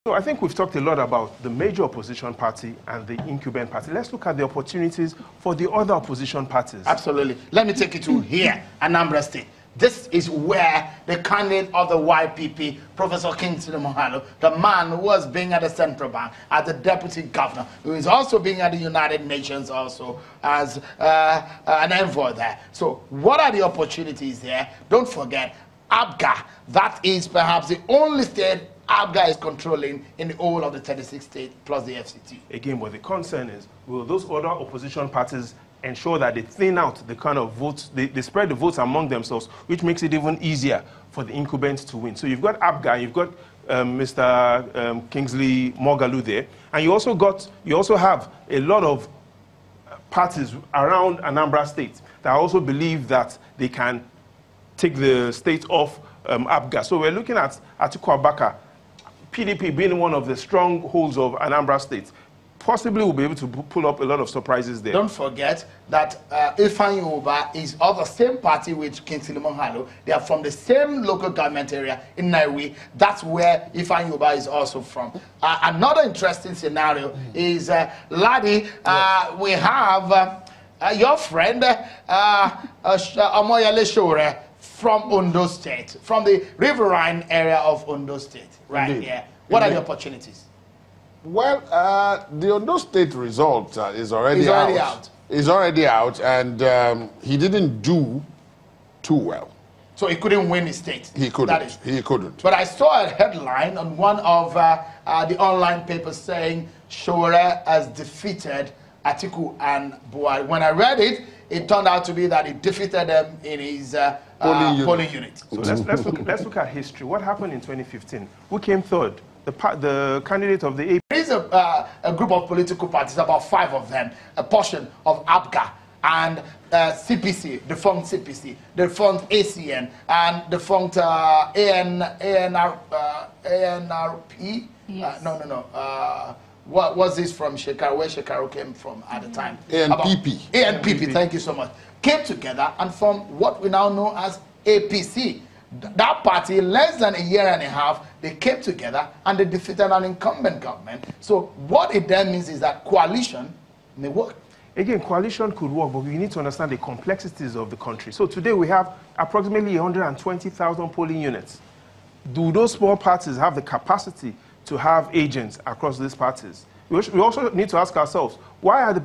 So I think we've talked a lot about the major opposition party and the incumbent party. Let's look at the opportunities for the other opposition parties. Absolutely. Let me take you to here, Anambra State. This is where the candidate of the YPP, Professor Kingsley Moghalu, the man who was being at the central bank, as the deputy governor, who is also being at the United Nations also as an envoy there. So what are the opportunities there? Don't forget, ABGA, that is perhaps the only state ABGA is controlling in the whole of the 36 states plus the FCT. Again, what the concern is, will those other opposition parties ensure that they thin out the kind of votes, they spread the votes among themselves, which makes it even easier for the incumbents to win. So you've got ABGA, you've got Mr. Kingsley Moghalu there, and you also have a lot of parties around Anambra State that also believe that they can take the state off ABGA. So we're looking at Atiku Abubakar, PDP being one of the strongholds of Anambra State, possibly will be able to pull up a lot of surprises there. Don't forget that Ifeanyi Ubah is of the same party with Kingsley Moghalu. They are from the same local government area in Nairobi. That's where Ifeanyi Ubah is also from. Another interesting scenario is, Ladi, yes. We have your friend, Omoyele Sowore, from Ondo State, from the riverine area of Ondo State, right? Indeed. Here. What are the opportunities? Well, the Ondo State result is already out. It's already out, and he didn't do too well. So he couldn't win his state? He couldn't. He couldn't. But I saw a headline on one of the online papers saying Sowore has defeated Atiku and Buhari. When I read it, it turned out to be that he defeated them in his polling unit. So let's look at history. What happened in 2015? Who came third? The candidate of the AP. There is a group of political parties, about 5 of them, a portion of ABGA and CPC, defunct CPC, defunct ACN, and defunct ANRP. Yes. What was this from Shekaru, where Shekaru came from at the time? ANPP. ANPP, thank you so much. Came together and formed what we now know as APC. That party, less than a year and a half, they came together and they defeated an incumbent government. So what it then means is that coalition may work. Again, coalition could work, but we need to understand the complexities of the country. So today we have approximately 120,000 polling units. Do those small parties have the capacity to have agents across these parties? We also need to ask ourselves, why are the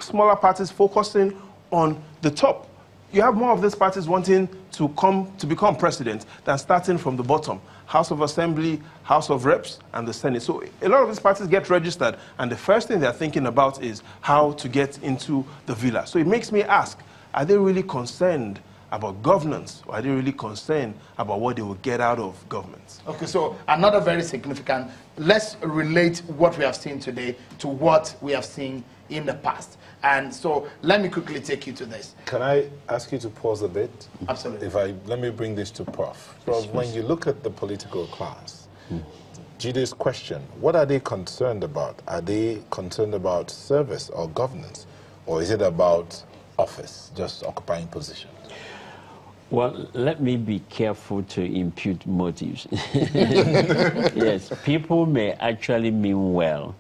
smaller parties focusing on the top? You have more of these parties wanting to become president than starting from the bottom. House of Assembly, House of Reps, and the Senate. So a lot of these parties get registered, and the first thing they're thinking about is how to get into the villa. So it makes me ask, are they really concerned about governance, or are they really concerned about what they will get out of government? Okay, so another very significant, let's relate what we have seen today to what we have seen in the past. And so let me quickly take you to this. Can I ask you to pause a bit? Absolutely. Let me bring this to Prof. Prof, when you look at the political class, Jide's question, what are they concerned about? Are they concerned about service or governance? Or is it about office, just occupying positions? Well, let me be careful to impute motives. Yes, people may actually mean well,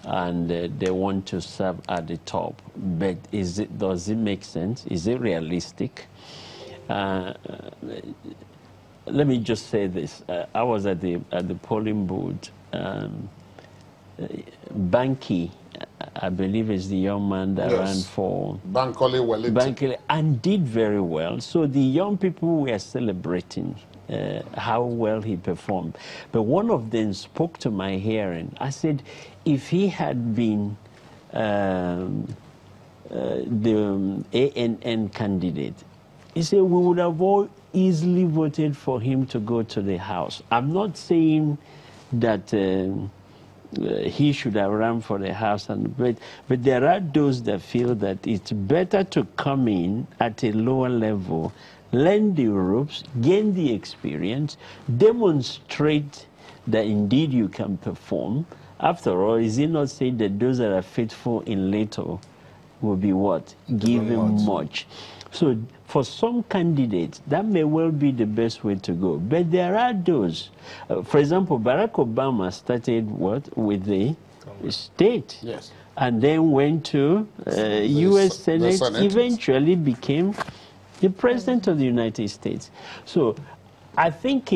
and they want to serve at the top, but does it make sense? Is it realistic? Let me just say this. I was at the polling booth. Banky, I believe, is the young man that ran for Bankole and did very well. So the young people were celebrating how well he performed. But one of them spoke to my hearing. I said, if he had been the ANN candidate, he said, we would have all easily voted for him to go to the House. I'm not saying that he should have run for the House, but there are those that feel that it's better to come in at a lower level, learn the ropes, gain the experience, demonstrate that indeed you can perform. After all, is it not said that those that are faithful in little will be what? Given much. So for some candidates, that may well be the best way to go. But there are those. For example, Barack Obama started what? With the state. Yes. And then went to U.S. Senate, eventually became the President of the United States. So I think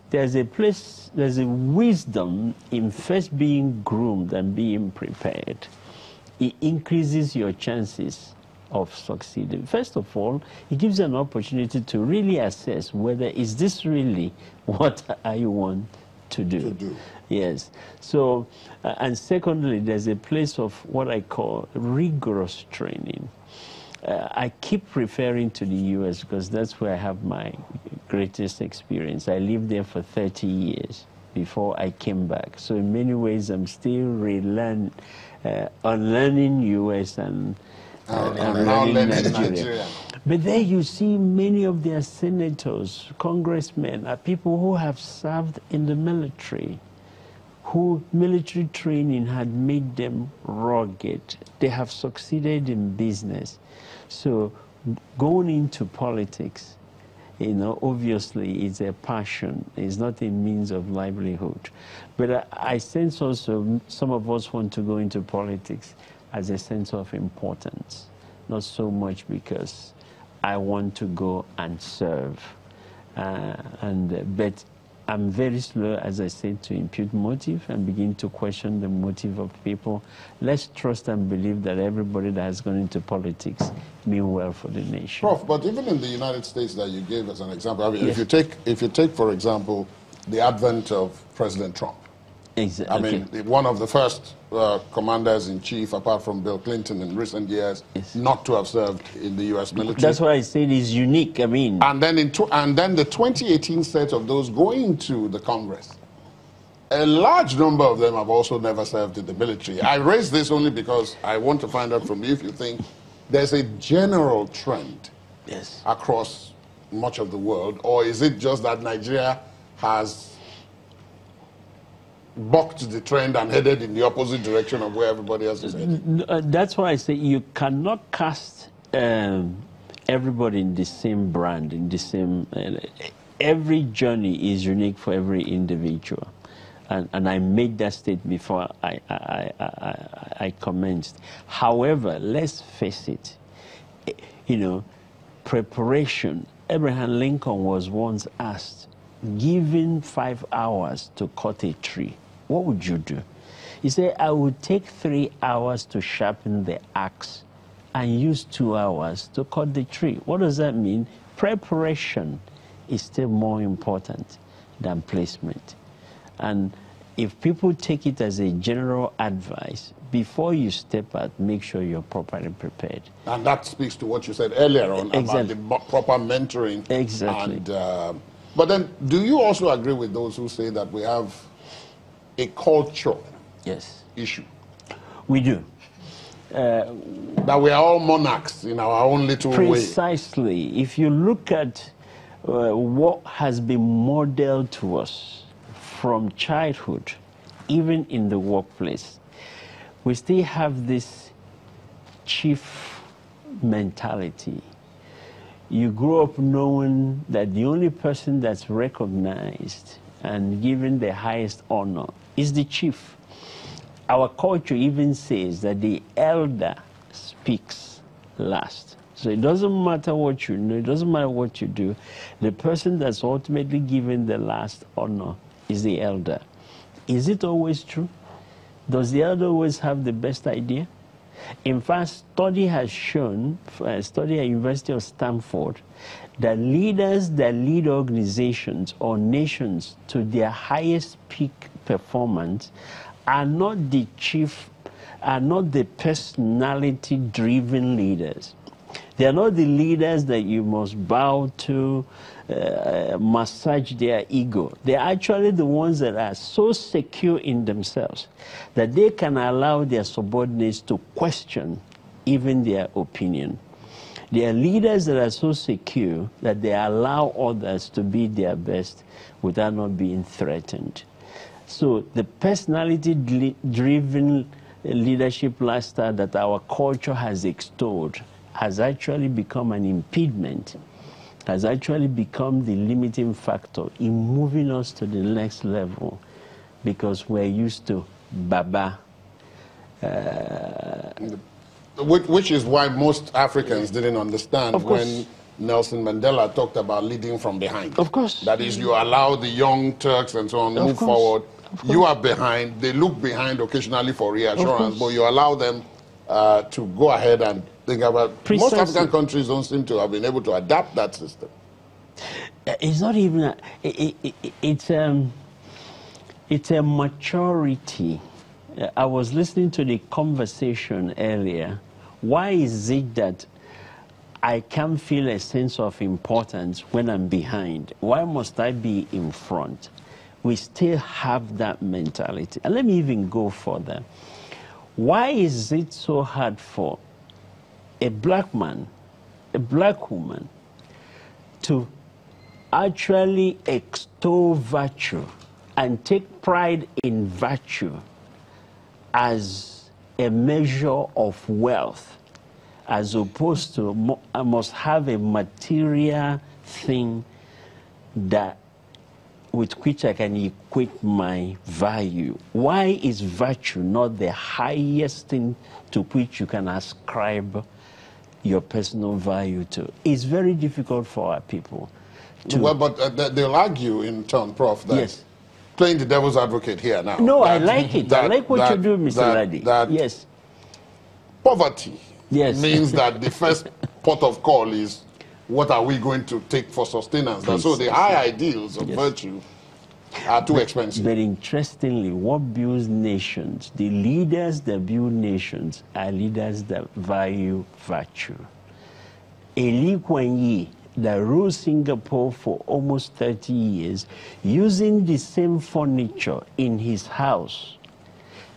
there's a wisdom in first being groomed and being prepared. It increases your chances of succeeding. First of all, it gives you an opportunity to really assess whether is this really what I want to do. Yes. So, and secondly, there's a place of what I call rigorous training. I keep referring to the U.S. because that's where I have my greatest experience. I lived there for 30 years before I came back. So in many ways, I'm still unlearning U.S. and learning Nigeria. But there you see many of their senators, congressmen, are people who have served in the military, who military training had made them rugged. They have succeeded in business. So going into politics, you know, obviously it's a passion. It's not a means of livelihood. But I sense also some of us want to go into politics as a sense of importance, not so much because I want to go and serve. But I'm very slow, as I said, to impute motive and begin to question the motive of people. Let's trust and believe that everybody that has gone into politics mean well for the nation. Prof, but even in the United States that you gave as an example, I mean, yes. if you take, for example, the advent of President Trump. Exactly. I mean, one of the first commanders-in-chief, apart from Bill Clinton in recent years, yes. not to have served in the U.S. military. That's why I said it's unique. I mean, and then the 2018 set of those going to the Congress, a large number of them have also never served in the military. I raise this only because I want to find out from you if you think there's a general trend yes. across much of the world, or is it just that Nigeria has bucked the trend and headed in the opposite direction of where everybody else is heading? That's why I say you cannot cast everybody in the same brand, in the same... every journey is unique for every individual. And I made that statement before I commenced. However, let's face it, you know, preparation. Abraham Lincoln was once asked, given 5 hours to cut a tree, what would you do? He said, I would take 3 hours to sharpen the axe and use 2 hours to cut the tree. What does that mean? Preparation is still more important than placement. And if people take it as a general advice, before you step out, make sure you're properly prepared. And that speaks to what you said earlier on exactly. about the proper mentoring. Exactly. And, but then, do you also agree with those who say that we have a culture yes. issue? We do. That we are all monarchs in our own little way. Precisely. If you look at what has been modeled to us from childhood, even in the workplace, we still have this chief mentality. You grow up knowing that the only person that's recognized and given the highest honor is the chief. Our culture even says that the elder speaks last. So it doesn't matter what you know, it doesn't matter what you do. The person that's ultimately given the last honor is the elder. Is it always true? Does the elder always have the best idea? In fact, study has shown, a study at University of Stanford, that leaders that lead organizations or nations to their highest peak performance are not the chief, are not the personality-driven leaders. They are not the leaders that you must bow to, massage their ego. They are actually the ones that are so secure in themselves that they can allow their subordinates to question even their opinion. They are leaders that are so secure that they allow others to be their best without not being threatened. So the personality-driven leadership lifestyle that our culture has extolled has actually become an impediment, has actually become the limiting factor in moving us to the next level, because we're used to Baba. Which is why most Africans didn't understand when Nelson Mandela talked about leading from behind. Of course. That is, you allow the young Turks and so on to move forward. You are behind. They look behind occasionally for reassurance, but you allow them to go ahead and think about. Most African countries don't seem to have been able to adapt that system. It's not even. It's a maturity. I was listening to the conversation earlier. Why is it that I can't feel a sense of importance when I'm behind? Why must I be in front? We still have that mentality. And let me even go further. Why is it so hard for a black man, a black woman, to actually extol virtue and take pride in virtue as a measure of wealth, as opposed to I must have a material thing that with which I can equate my value? Why is virtue not the highest thing to which you can ascribe your personal value to? It's very difficult for our people to... Well, but they'll argue in turn, Prof, that yes. Playing the devil's advocate here now. No, I like it. I like what you do, Mr. Ladi. Yes. Poverty means that the first port of call is, what are we going to take for sustenance? And so the high ideals of virtue are too expensive. But interestingly, what builds nations, the leaders that build nations are leaders that value virtue. Lee Kuan Yew, that ruled Singapore for almost 30 years, using the same furniture in his house,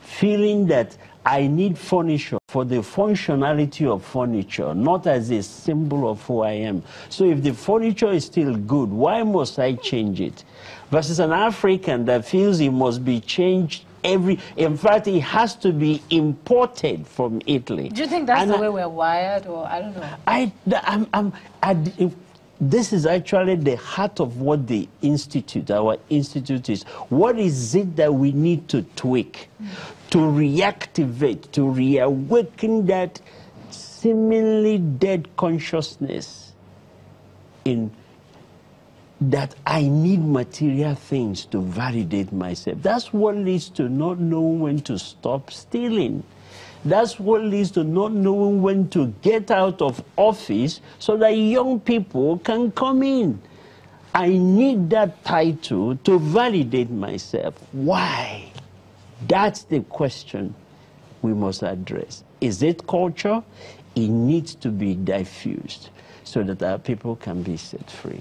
feeling that I need furniture for the functionality of furniture, not as a symbol of who I am. So if the furniture is still good, why must I change it? Versus an African that feels it must be changed in fact, it has to be imported from Italy. Do you think that's the way we're wired, or I don't know? This is actually the heart of what the institute, our institute is. What is it that we need to tweak, to reactivate, to reawaken that seemingly dead consciousness in that I need material things to validate myself? That's what leads to not knowing when to stop stealing. That's what leads to not knowing when to get out of office so that young people can come in. I need that title to validate myself. Why? That's the question we must address. Is it culture? It needs to be diffused so that our people can be set free.